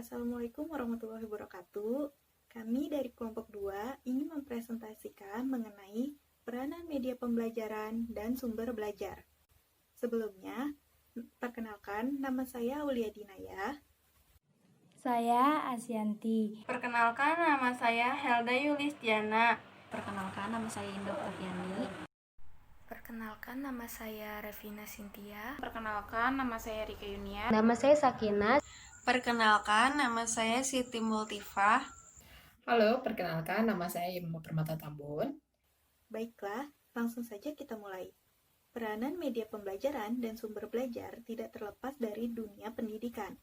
Assalamualaikum warahmatullahi wabarakatuh. Kami dari kelompok 2 ingin mempresentasikan mengenai peranan media pembelajaran dan sumber belajar. Sebelumnya, perkenalkan nama saya Aulia Dinaya. Saya Asyanti. Perkenalkan nama saya Helda Yulistiana. Perkenalkan nama saya Indah Oktaviani. Perkenalkan nama saya Revina Cynthia. Perkenalkan nama saya Rika Yunia. Nama saya Sakinah. Perkenalkan nama saya Siti Multifah. Halo, perkenalkan nama saya Imam Permata Tambun. Baiklah, langsung saja kita mulai. Peranan media pembelajaran dan sumber belajar tidak terlepas dari dunia pendidikan,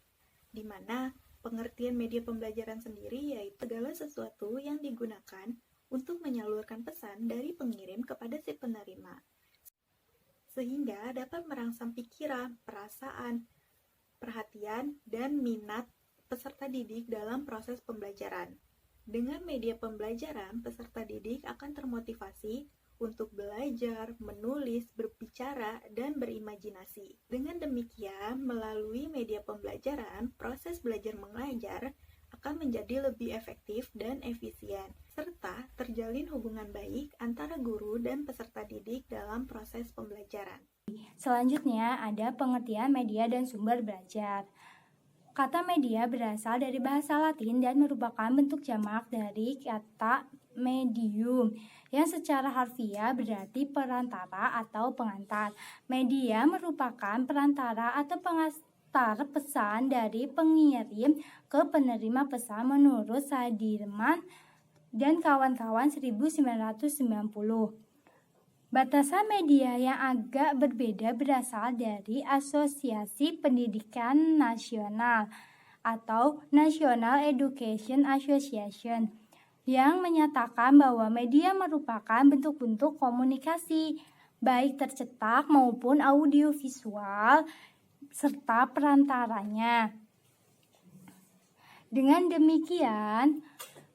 di mana pengertian media pembelajaran sendiri yaitu segala sesuatu yang digunakan untuk menyalurkan pesan dari pengirim kepada si penerima, sehingga dapat merangsang pikiran, perasaan, perhatian, dan minat peserta didik dalam proses pembelajaran. Dengan media pembelajaran, peserta didik akan termotivasi untuk belajar, menulis, berbicara, dan berimajinasi. Dengan demikian, melalui media pembelajaran, proses belajar mengajar akan menjadi lebih efektif dan efisien, serta terjalin hubungan baik antara guru dan peserta didik dalam proses pembelajaran. Selanjutnya ada pengertian media dan sumber belajar. Kata media berasal dari bahasa Latin dan merupakan bentuk jamak dari kata medium yang secara harfiah berarti perantara atau pengantar. Media merupakan perantara atau pengantar pesan dari pengirim ke penerima pesan menurut Sudirman dan kawan-kawan 1990. Batasan media yang agak berbeda berasal dari Asosiasi Pendidikan Nasional atau National Education Association yang menyatakan bahwa media merupakan bentuk-bentuk komunikasi baik tercetak maupun audiovisual serta perantaranya. Dengan demikian,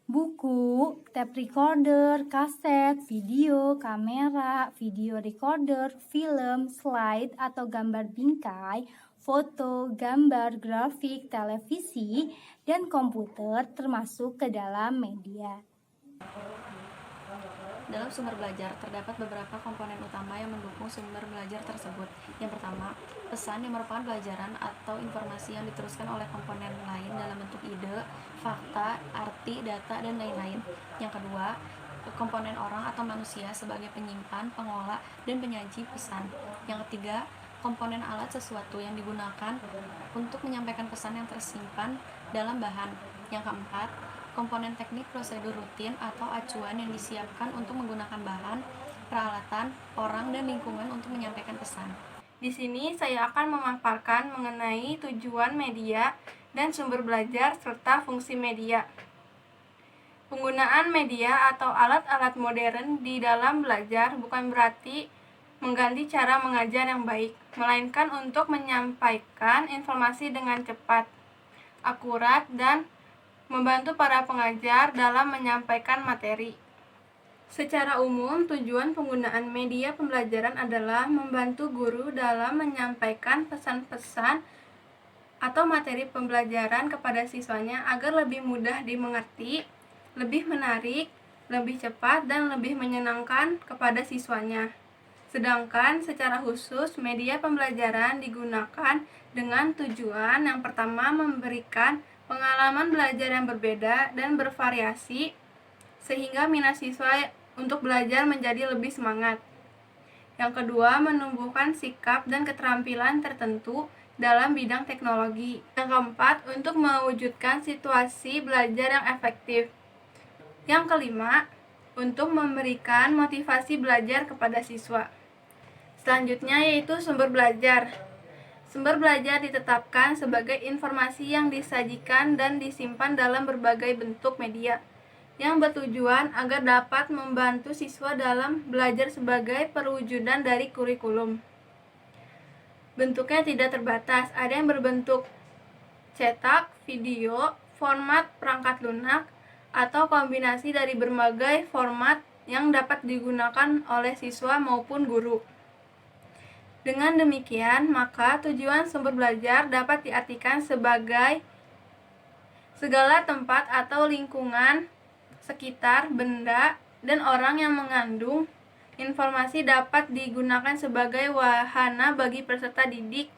buku, tape recorder, kaset, video, kamera, video recorder, film, slide atau gambar bingkai, foto, gambar, grafik, televisi, dan komputer termasuk ke dalam media. Dalam sumber belajar, terdapat beberapa komponen utama yang mendukung sumber belajar tersebut. Yang pertama, pesan yang merupakan pelajaran atau informasi yang diteruskan oleh komponen lain dalam bentuk ide, fakta, arti, data, dan lain-lain. Yang kedua, komponen orang atau manusia sebagai penyimpan, pengolah, dan penyaji pesan. Yang ketiga, komponen alat sesuatu yang digunakan untuk menyampaikan pesan yang tersimpan dalam bahan. Yang keempat, komponen teknik prosedur rutin atau acuan yang disiapkan untuk menggunakan bahan, peralatan, orang, dan lingkungan untuk menyampaikan pesan. Di sini saya akan memaparkan mengenai tujuan media dan sumber belajar serta fungsi media. Penggunaan media atau alat-alat modern di dalam belajar bukan berarti mengganti cara mengajar yang baik, melainkan untuk menyampaikan informasi dengan cepat, akurat, dan membantu para pengajar dalam menyampaikan materi. Secara umum, tujuan penggunaan media pembelajaran adalah membantu guru dalam menyampaikan pesan-pesan atau materi pembelajaran kepada siswanya agar lebih mudah dimengerti, lebih menarik, lebih cepat, dan lebih menyenangkan kepada siswanya. Sedangkan secara khusus, media pembelajaran digunakan dengan tujuan yang pertama memberikan pengalaman belajar yang berbeda dan bervariasi sehingga minat siswa untuk belajar menjadi lebih semangat. Yang kedua, menumbuhkan sikap dan keterampilan tertentu dalam bidang teknologi. Yang keempat, untuk mewujudkan situasi belajar yang efektif. Yang kelima, untuk memberikan motivasi belajar kepada siswa. Selanjutnya yaitu sumber belajar. Sumber belajar ditetapkan sebagai informasi yang disajikan dan disimpan dalam berbagai bentuk media, yang bertujuan agar dapat membantu siswa dalam belajar sebagai perwujudan dari kurikulum. Bentuknya tidak terbatas, ada yang berbentuk cetak, video, format perangkat lunak, atau kombinasi dari berbagai format yang dapat digunakan oleh siswa maupun guru. Dengan demikian, maka tujuan sumber belajar dapat diartikan sebagai segala tempat atau lingkungan sekitar, benda, dan orang yang mengandung informasi dapat digunakan sebagai wahana bagi peserta didik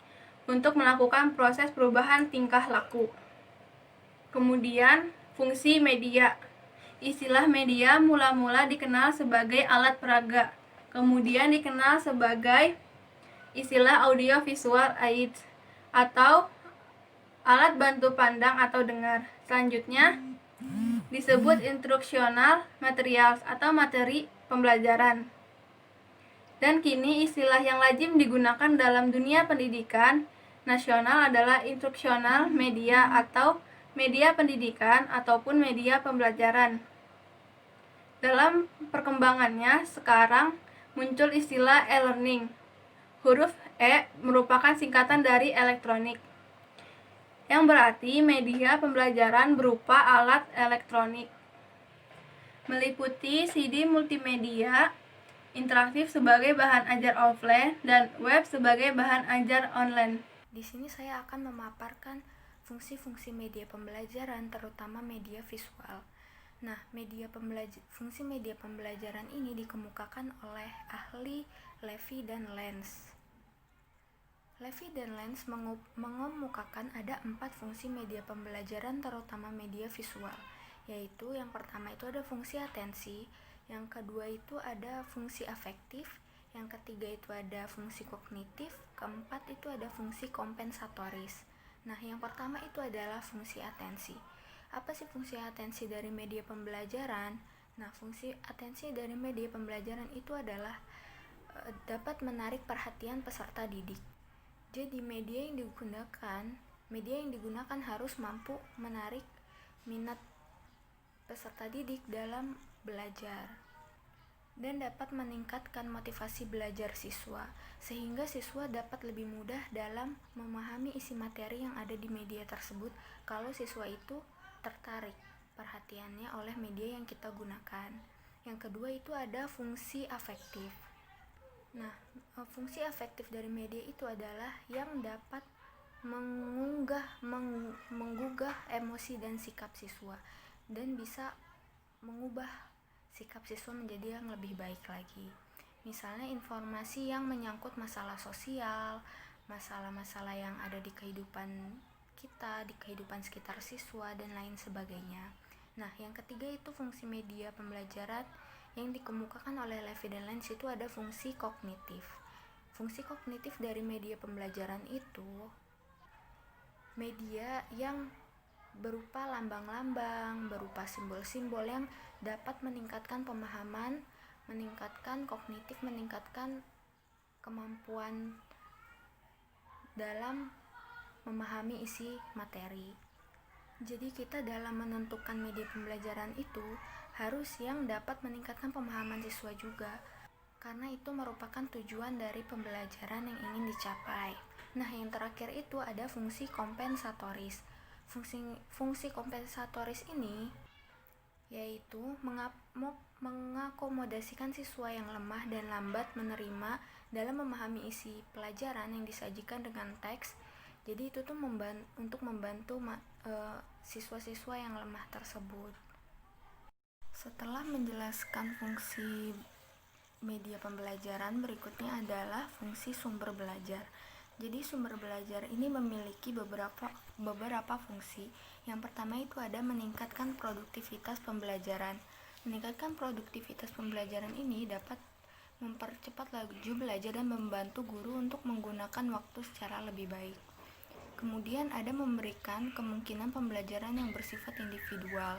untuk melakukan proses perubahan tingkah laku. Kemudian, fungsi media. Istilah media mula-mula dikenal sebagai alat peraga, kemudian dikenal sebagai istilah audio visual aids atau alat bantu pandang atau dengar. Selanjutnya disebut instructional materials atau materi pembelajaran. Dan kini istilah yang lazim digunakan dalam dunia pendidikan nasional adalah instructional media atau media pendidikan ataupun media pembelajaran. Dalam perkembangannya sekarang muncul istilah e-learning. Huruf E merupakan singkatan dari elektronik, yang berarti media pembelajaran berupa alat elektronik. Meliputi CD multimedia, interaktif sebagai bahan ajar offline, dan web sebagai bahan ajar online. Di sini saya akan memaparkan fungsi-fungsi media pembelajaran, terutama media visual. Nah, fungsi media pembelajaran ini dikemukakan oleh ahli Levy dan Lenz. Levy dan Lenz mengemukakan ada 4 fungsi media pembelajaran, terutama media visual, yaitu yang pertama itu ada fungsi atensi, yang kedua itu ada fungsi afektif, yang ketiga itu ada fungsi kognitif, keempat itu ada fungsi kompensatoris. Nah, yang pertama itu adalah fungsi atensi. Apa sih fungsi atensi dari media pembelajaran? Nah, fungsi atensi dari media pembelajaran itu adalah dapat menarik perhatian peserta didik. Jadi media yang digunakan harus mampu menarik minat peserta didik dalam belajar dan dapat meningkatkan motivasi belajar siswa, sehingga siswa dapat lebih mudah dalam memahami isi materi yang ada di media tersebut kalau siswa itu tertarik perhatiannya oleh media yang kita gunakan. Yang kedua itu ada fungsi afektif. Nah, fungsi afektif dari media itu adalah yang dapat menggugah emosi dan sikap siswa dan bisa mengubah sikap siswa menjadi yang lebih baik lagi. Misalnya informasi yang menyangkut masalah sosial, masalah-masalah yang ada di kehidupan kita, di kehidupan sekitar siswa, dan lain sebagainya. Nah, yang ketiga itu fungsi media pembelajaran yang dikemukakan oleh Levy dan Lenz itu ada fungsi kognitif. Fungsi kognitif dari media pembelajaran itu media yang berupa lambang-lambang, berupa simbol-simbol yang dapat meningkatkan pemahaman, meningkatkan kognitif, meningkatkan kemampuan dalam memahami isi materi. Jadi kita dalam menentukan media pembelajaran itu harus yang dapat meningkatkan pemahaman siswa juga, karena itu merupakan tujuan dari pembelajaran yang ingin dicapai. Nah, yang terakhir itu ada fungsi kompensatoris. Fungsi kompensatoris ini yaitu mengakomodasikan siswa yang lemah dan lambat menerima dalam memahami isi pelajaran yang disajikan dengan teks. Jadi itu tuh untuk membantu siswa-siswa yang lemah tersebut. Setelah menjelaskan fungsi media pembelajaran, berikutnya adalah fungsi sumber belajar. Jadi sumber belajar ini memiliki beberapa fungsi. Yang pertama itu ada meningkatkan produktivitas pembelajaran. Meningkatkan produktivitas pembelajaran ini dapat mempercepat laju belajar dan membantu guru untuk menggunakan waktu secara lebih baik. Kemudian ada memberikan kemungkinan pembelajaran yang bersifat individual.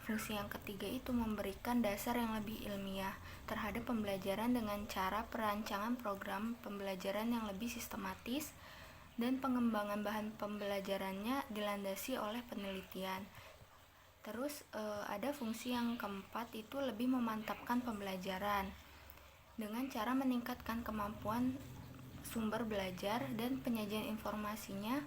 Fungsi yang ketiga itu memberikan dasar yang lebih ilmiah terhadap pembelajaran dengan cara perancangan program pembelajaran yang lebih sistematis dan pengembangan bahan pembelajarannya dilandasi oleh penelitian. Terus ada fungsi yang keempat itu lebih memantapkan pembelajaran dengan cara meningkatkan kemampuan sumber belajar dan penyajian informasinya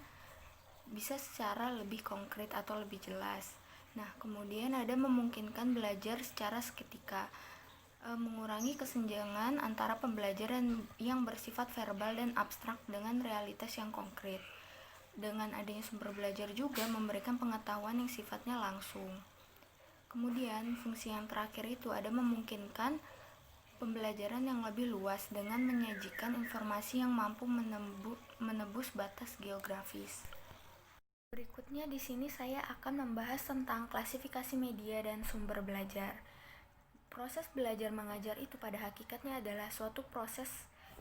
bisa secara lebih konkret atau lebih jelas. Nah, kemudian ada memungkinkan belajar secara seketika, mengurangi kesenjangan antara pembelajaran yang bersifat verbal dan abstrak dengan realitas yang konkret. dengan adanya sumber belajar juga memberikan pengetahuan yang sifatnya langsung. Kemudian fungsi yang terakhir itu ada memungkinkan pembelajaran yang lebih luas dengan menyajikan informasi yang mampu menebus batas geografis. Berikutnya di sini saya akan membahas tentang klasifikasi media dan sumber belajar. Proses belajar mengajar itu pada hakikatnya adalah suatu proses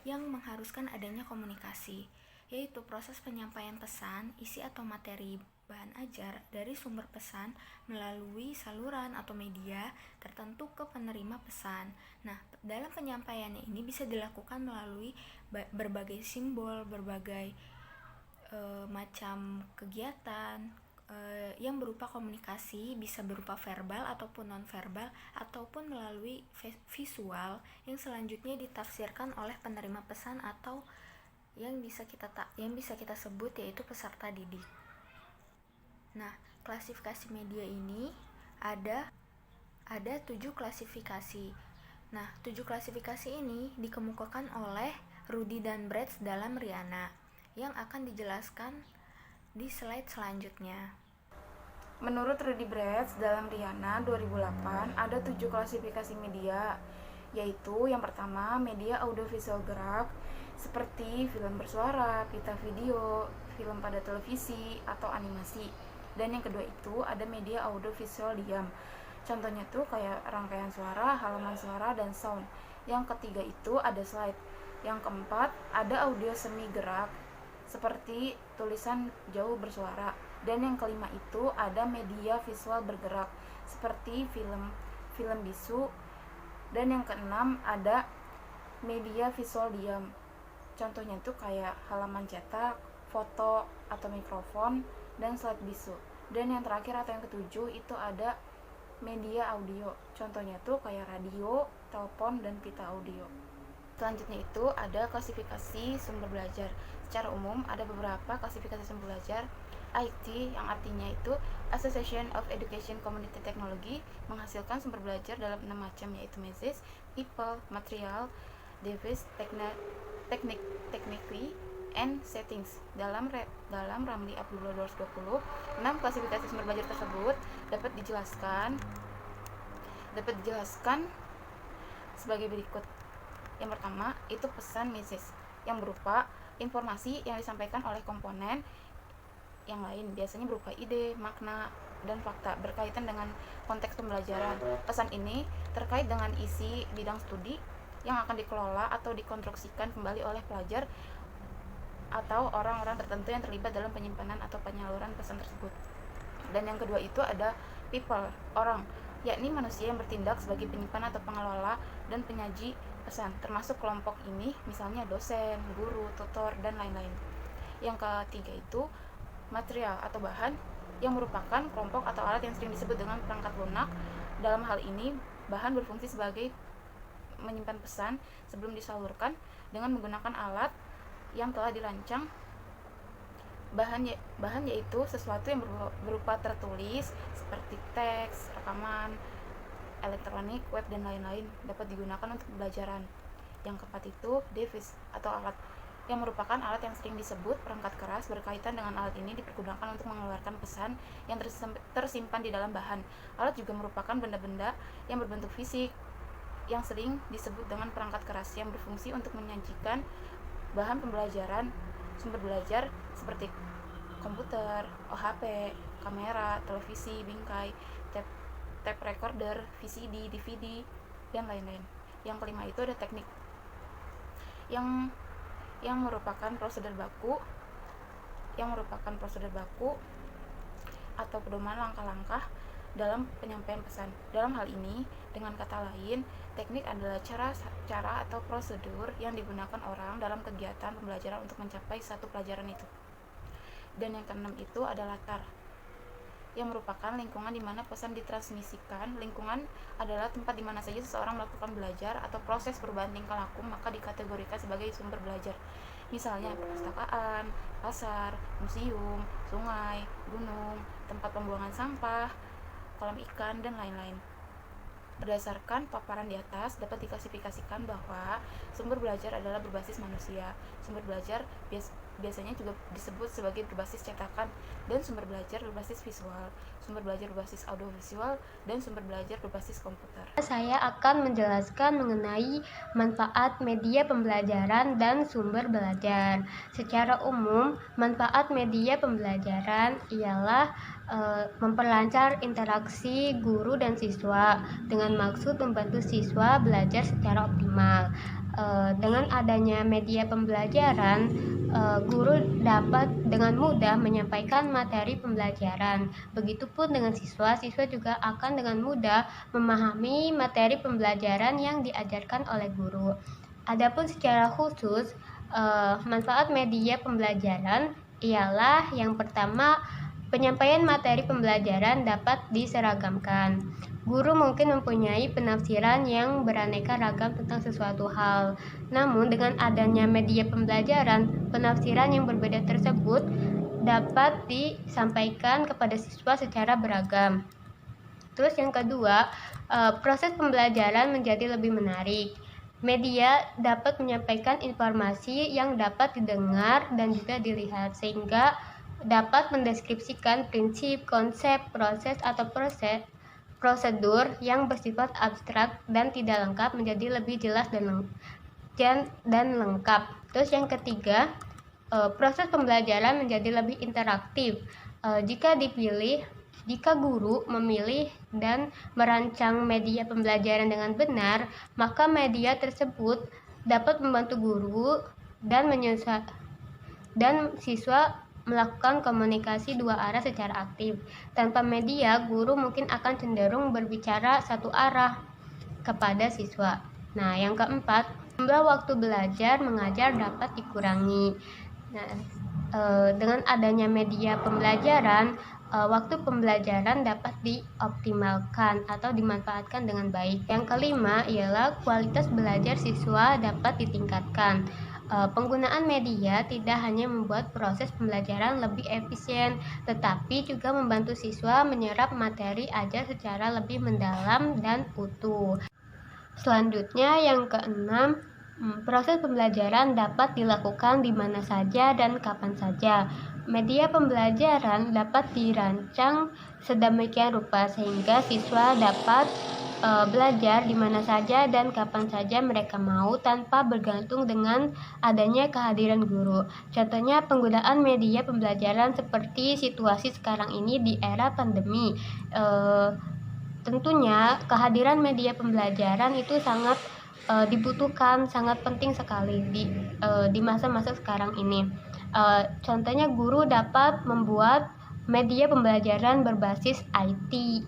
yang mengharuskan adanya komunikasi, yaitu proses penyampaian pesan, isi atau materi bahan ajar dari sumber pesan melalui saluran atau media tertentu ke penerima pesan. Nah, dalam penyampaiannya ini bisa dilakukan melalui berbagai simbol, berbagai macam kegiatan yang berupa komunikasi, bisa berupa verbal ataupun non-verbal ataupun melalui visual yang selanjutnya ditafsirkan oleh penerima pesan atau yang bisa kita sebut yaitu peserta didik. Nah, klasifikasi media ini ada 7 klasifikasi. Nah, 7 klasifikasi ini dikemukakan oleh Rudy dan Bretz dalam Rihanna yang akan dijelaskan di slide selanjutnya. Menurut Rudy Bretz dalam Rihanna 2008 ada 7 klasifikasi media, yaitu yang pertama media audiovisual gerak seperti film bersuara, pita video, film pada televisi atau animasi. Dan yang kedua itu ada media audiovisual diam. Contohnya tuh kayak rangkaian suara, halaman suara, dan sound. Yang ketiga itu ada slide. Yang keempat ada audio semi gerak seperti tulisan jauh bersuara. Dan yang kelima itu ada media visual bergerak seperti film bisu. Dan yang keenam ada media visual diam. Contohnya tuh kayak halaman cetak, foto atau mikrofon, dan slide bisu. Dan yang terakhir atau yang ketujuh itu ada media audio. Contohnya tuh kayak radio, telepon, dan pita audio. Selanjutnya itu ada klasifikasi sumber belajar. Secara umum ada beberapa klasifikasi sumber belajar. IT yang artinya itu Association of Education Community Technology menghasilkan sumber belajar dalam 6 macam, yaitu methods, people, material, device, technically, and settings. Dalam Ramli Abdullah 220, 6 klasifikasi sumber belajar tersebut dapat dijelaskan sebagai berikut. Yang pertama itu pesan message yang berupa informasi yang disampaikan oleh komponen yang lain, biasanya berupa ide, makna, dan fakta berkaitan dengan konteks pembelajaran. Pesan ini terkait dengan isi bidang studi yang akan dikelola atau dikonstruksikan kembali oleh pelajar atau orang-orang tertentu yang terlibat dalam penyimpanan atau penyaluran pesan tersebut. Dan yang kedua itu ada people, orang, yakni manusia yang bertindak sebagai penyimpan atau pengelola dan penyaji pesan, termasuk kelompok ini misalnya dosen, guru, tutor, dan lain-lain. Yang ketiga itu material atau bahan, yang merupakan kelompok atau alat yang sering disebut dengan perangkat lunak. Dalam hal ini, bahan berfungsi sebagai menyimpan pesan sebelum disalurkan dengan menggunakan alat yang telah dirancang. Bahan yaitu sesuatu yang berupa tertulis seperti teks, rekaman, elektronik, web, dan lain-lain, dapat digunakan untuk pembelajaran. Yang keempat itu device atau alat, yang merupakan alat yang sering disebut perangkat keras. Berkaitan dengan alat ini dipergunakan untuk mengeluarkan pesan yang tersimpan di dalam bahan. Alat juga merupakan benda-benda yang berbentuk fisik yang sering disebut dengan perangkat keras, yang berfungsi untuk menyajikan bahan pembelajaran. Sumber belajar seperti komputer, OHP, kamera, televisi, bingkai, tape recorder, VCD, DVD, dan lain-lain. Yang kelima itu ada teknik yang merupakan prosedur baku atau pedoman langkah-langkah dalam penyampaian pesan. Dalam hal ini, dengan kata lain, teknik adalah cara atau prosedur yang digunakan orang dalam kegiatan pembelajaran untuk mencapai satu pelajaran itu. Dan yang keenam itu ada latar, yang merupakan lingkungan di mana pesan ditransmisikan. Lingkungan adalah tempat di mana saja seseorang melakukan belajar atau proses perubahan tingkah laku, maka dikategorikan sebagai sumber belajar. Misalnya perpustakaan, pasar, museum, sungai, gunung, tempat pembuangan sampah, kolam ikan, dan lain-lain. Berdasarkan paparan di atas, dapat diklasifikasikan bahwa sumber belajar adalah berbasis manusia. Sumber belajar biasanya juga disebut sebagai berbasis cetakan, dan sumber belajar berbasis visual, sumber belajar berbasis audiovisual, dan sumber belajar berbasis komputer. Saya akan menjelaskan mengenai manfaat media pembelajaran dan sumber belajar. Secara umum, manfaat media pembelajaran ialah memperlancar interaksi guru dan siswa dengan maksud membantu siswa belajar secara optimal. Dengan adanya media pembelajaran, guru dapat dengan mudah menyampaikan materi pembelajaran. Begitupun dengan siswa juga akan dengan mudah memahami materi pembelajaran yang diajarkan oleh guru. Adapun secara khusus, manfaat media pembelajaran ialah yang pertama, penyampaian materi pembelajaran dapat diseragamkan. Guru mungkin mempunyai penafsiran yang beraneka ragam tentang sesuatu hal. Namun dengan adanya media pembelajaran, penafsiran yang berbeda tersebut dapat disampaikan kepada siswa secara beragam. Terus yang kedua, proses pembelajaran menjadi lebih menarik. Media dapat menyampaikan informasi yang dapat didengar dan juga dilihat, sehingga dapat mendeskripsikan prinsip, konsep, proses atau prosedur yang bersifat abstrak dan tidak lengkap menjadi lebih jelas dan lengkap. Terus yang ketiga, proses pembelajaran menjadi lebih interaktif. Jika guru memilih dan merancang media pembelajaran dengan benar, maka media tersebut dapat membantu guru dan siswa melakukan komunikasi dua arah secara aktif. Tanpa media, guru mungkin akan cenderung berbicara satu arah kepada siswa. Nah, yang keempat, jumlah waktu belajar mengajar dapat dikurangi. Dengan adanya media pembelajaran, waktu pembelajaran dapat dioptimalkan atau dimanfaatkan dengan baik. Yang kelima ialah kualitas belajar siswa dapat ditingkatkan. Penggunaan media tidak hanya membuat proses pembelajaran lebih efisien, tetapi juga membantu siswa menyerap materi ajar secara lebih mendalam dan utuh. Selanjutnya, yang keenam, proses pembelajaran dapat dilakukan di mana saja dan kapan saja. Media pembelajaran dapat dirancang sedemikian rupa sehingga siswa dapat belajar di mana saja dan kapan saja mereka mau tanpa bergantung dengan adanya kehadiran guru. Contohnya penggunaan media pembelajaran seperti situasi sekarang ini di era pandemi. Tentunya kehadiran media pembelajaran itu sangat dibutuhkan, sangat penting sekali di masa-masa sekarang ini. Contohnya guru dapat membuat media pembelajaran berbasis IT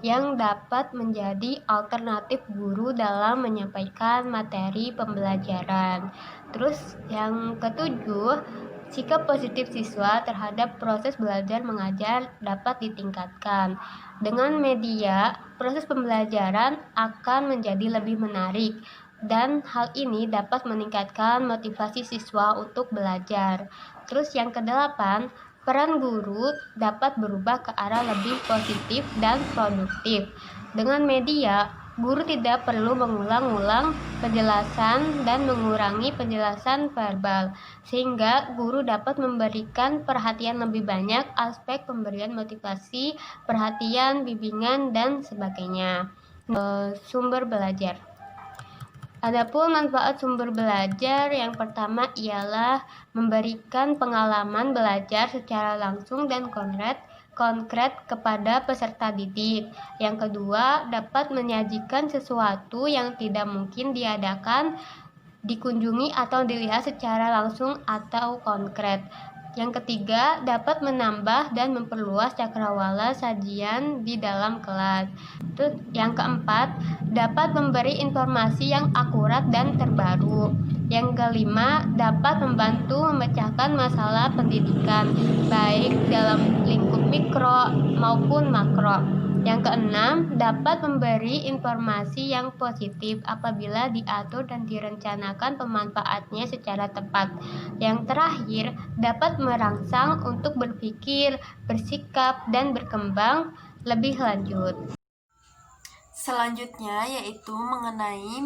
yang dapat menjadi alternatif guru dalam menyampaikan materi pembelajaran. Terus yang ketujuh, sikap positif siswa terhadap proses belajar mengajar dapat ditingkatkan. Dengan media, proses pembelajaran akan menjadi lebih menarik dan hal ini dapat meningkatkan motivasi siswa untuk belajar. Terus yang kedelapan, peran guru dapat berubah ke arah lebih positif dan produktif. Dengan media, guru tidak perlu mengulang-ulang penjelasan dan mengurangi penjelasan verbal, sehingga guru dapat memberikan perhatian lebih banyak aspek pemberian motivasi, perhatian, bimbingan, dan sebagainya. Sumber belajar. Adapun manfaat sumber belajar yang pertama ialah memberikan pengalaman belajar secara langsung dan konkret kepada peserta didik. Yang kedua, dapat menyajikan sesuatu yang tidak mungkin diadakan, dikunjungi atau dilihat secara langsung atau konkret. Yang ketiga, dapat menambah dan memperluas cakrawala sajian di dalam kelas. Terus yang keempat, dapat memberi informasi yang akurat dan terbaru. Yang kelima, dapat membantu memecahkan masalah pendidikan, baik dalam lingkup mikro maupun makro. Yang keenam, dapat memberi informasi yang positif apabila diatur dan direncanakan pemanfaatnya secara tepat. Yang terakhir, dapat merangsang untuk berpikir, bersikap, dan berkembang lebih lanjut. Selanjutnya yaitu mengenai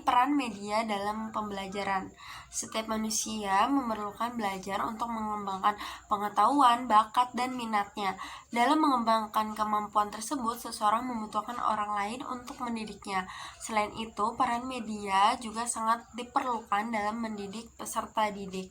peran media dalam pembelajaran. Setiap manusia memerlukan belajar untuk mengembangkan pengetahuan, bakat, dan minatnya. Dalam mengembangkan kemampuan tersebut, seseorang membutuhkan orang lain untuk mendidiknya. Selain itu, peran media juga sangat diperlukan dalam mendidik peserta didik.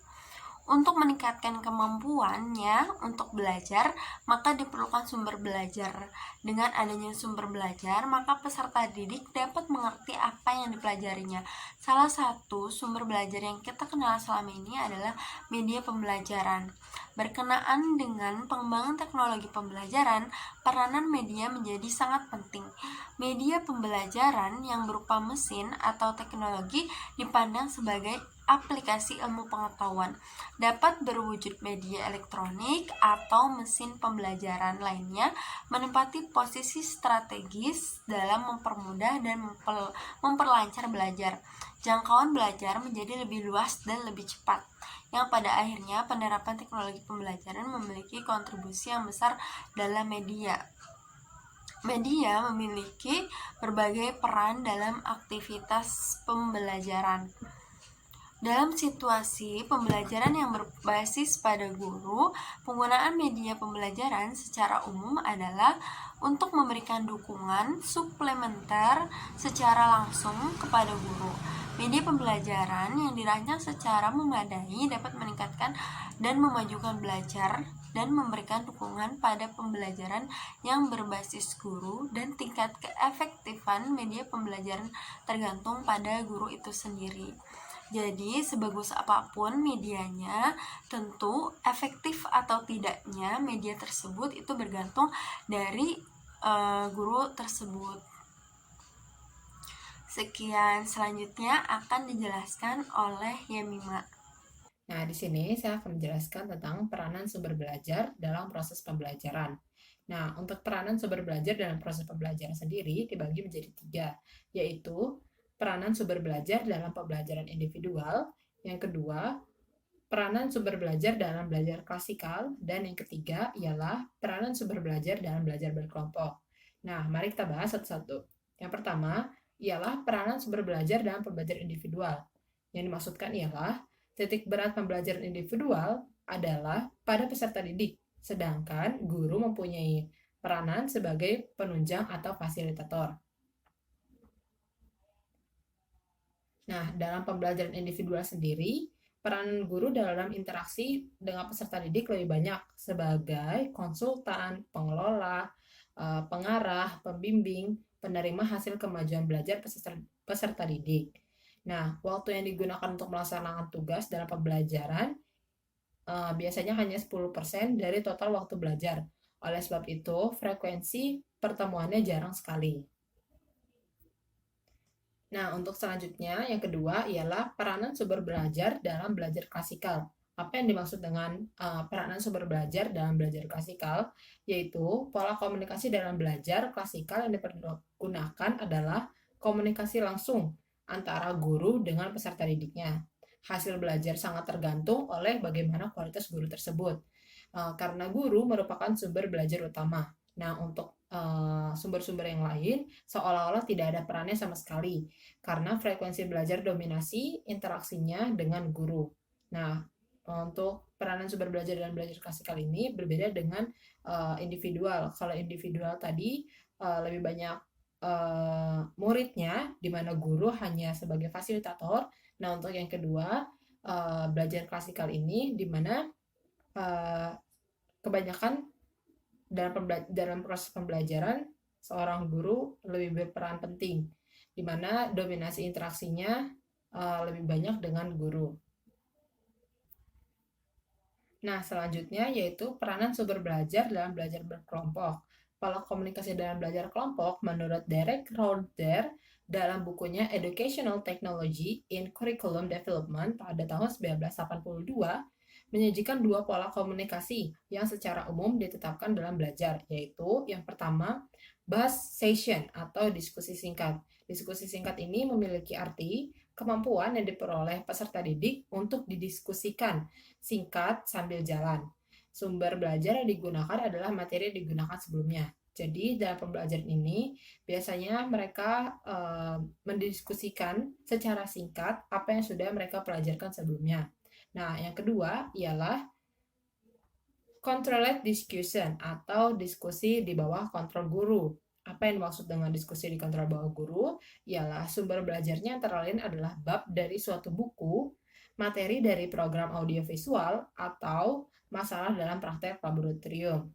Untuk meningkatkan kemampuannya untuk belajar, maka diperlukan sumber belajar. Dengan adanya sumber belajar, maka peserta didik dapat mengerti apa yang dipelajarinya. Salah satu sumber belajar yang kita kenal selama ini adalah media pembelajaran. Berkenaan dengan pengembangan teknologi pembelajaran, peranan media menjadi sangat penting. Media pembelajaran yang berupa mesin atau teknologi dipandang sebagai aplikasi ilmu pengetahuan. Dapat berwujud media elektronik atau mesin pembelajaran lainnya, menempati posisi strategis dalam mempermudah dan memperlancar belajar. Jangkauan belajar menjadi lebih luas dan lebih cepat, yang pada akhirnya penerapan teknologi pembelajaran memiliki kontribusi yang besar dalam media. Media memiliki berbagai peran dalam aktivitas pembelajaran. Dalam situasi pembelajaran yang berbasis pada guru, penggunaan media pembelajaran secara umum adalah untuk memberikan dukungan suplementer secara langsung kepada guru. Media pembelajaran yang dirancang secara memadai dapat meningkatkan dan memajukan belajar dan memberikan dukungan pada pembelajaran yang berbasis guru, dan tingkat keefektifan media pembelajaran tergantung pada guru itu sendiri. Jadi, sebagus apapun medianya, tentu efektif atau tidaknya media tersebut itu bergantung dari guru tersebut. Sekian, selanjutnya akan dijelaskan oleh Yemima. Nah, di sini saya akan menjelaskan tentang peranan sumber belajar dalam proses pembelajaran. Nah, untuk peranan sumber belajar dalam proses pembelajaran sendiri dibagi menjadi 3, yaitu peranan sumber belajar dalam pembelajaran individual, yang kedua, peranan sumber belajar dalam belajar klasikal, dan yang ketiga ialah peranan sumber belajar dalam belajar berkelompok. Nah, mari kita bahas satu-satu. Yang pertama ialah peranan sumber belajar dalam pembelajaran individual. Yang dimaksudkan ialah titik berat pembelajaran individual adalah pada peserta didik, sedangkan guru mempunyai peranan sebagai penunjang atau fasilitator. Nah, dalam pembelajaran individual sendiri, peran guru dalam interaksi dengan peserta didik lebih banyak sebagai konsultan, pengelola, pengarah, pembimbing, penerima hasil kemajuan belajar peserta didik. Nah, waktu yang digunakan untuk melaksanakan tugas dalam pembelajaran biasanya hanya 10% dari total waktu belajar. Oleh sebab itu, frekuensi pertemuannya jarang sekali. Nah, untuk selanjutnya, yang kedua ialah peranan sumber belajar dalam belajar klasikal. Apa yang dimaksud dengan peranan sumber belajar dalam belajar klasikal? Yaitu, pola komunikasi dalam belajar klasikal yang dipergunakan adalah komunikasi langsung antara guru dengan peserta didiknya. Hasil belajar sangat tergantung oleh bagaimana kualitas guru tersebut. Karena guru merupakan sumber belajar utama. Nah, untuk sumber-sumber yang lain seolah-olah tidak ada perannya sama sekali karena frekuensi belajar dominasi interaksinya dengan guru. Nah, untuk peranan sumber belajar dan belajar klasikal ini berbeda dengan individual. Kalau individual tadi lebih banyak muridnya, di mana guru hanya sebagai fasilitator. Nah, untuk yang kedua, belajar klasikal ini di mana kebanyakan dalam proses pembelajaran, seorang guru lebih berperan penting, di mana dominasi interaksinya lebih banyak dengan guru. Nah, selanjutnya yaitu peranan sumber belajar dalam belajar berkelompok. Pola komunikasi dalam belajar kelompok menurut Derek Roeder dalam bukunya Educational Technology in Curriculum Development pada tahun 1982, menyajikan 2 pola komunikasi yang secara umum ditetapkan dalam belajar, yaitu yang pertama, buzz session atau diskusi singkat. Diskusi singkat ini memiliki arti kemampuan yang diperoleh peserta didik untuk didiskusikan singkat sambil jalan. Sumber belajar yang digunakan adalah materi yang digunakan sebelumnya. Jadi dalam pembelajaran ini biasanya mereka mendiskusikan secara singkat apa yang sudah mereka pelajarkan sebelumnya. Nah, yang kedua ialah controlled discussion atau diskusi di bawah kontrol guru. Apa yang dimaksud dengan diskusi di kontrol bawah guru? Ialah sumber belajarnya antara lain adalah bab dari suatu buku, materi dari program audiovisual, atau masalah dalam praktek laboratorium.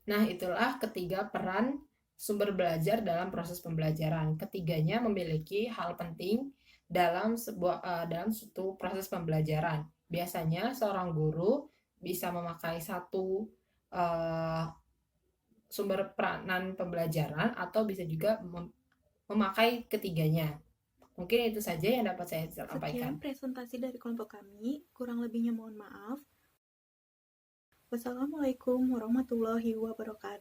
Nah, itulah ketiga peran sumber belajar dalam proses pembelajaran. Ketiganya memiliki hal penting dalam suatu proses pembelajaran. Biasanya seorang guru bisa memakai satu sumber peranan pembelajaran atau bisa juga memakai ketiganya. Mungkin itu saja yang dapat saya sampaikan. Sekian presentasi dari kelompok kami, kurang lebihnya mohon maaf. Wassalamualaikum warahmatullahi wabarakatuh.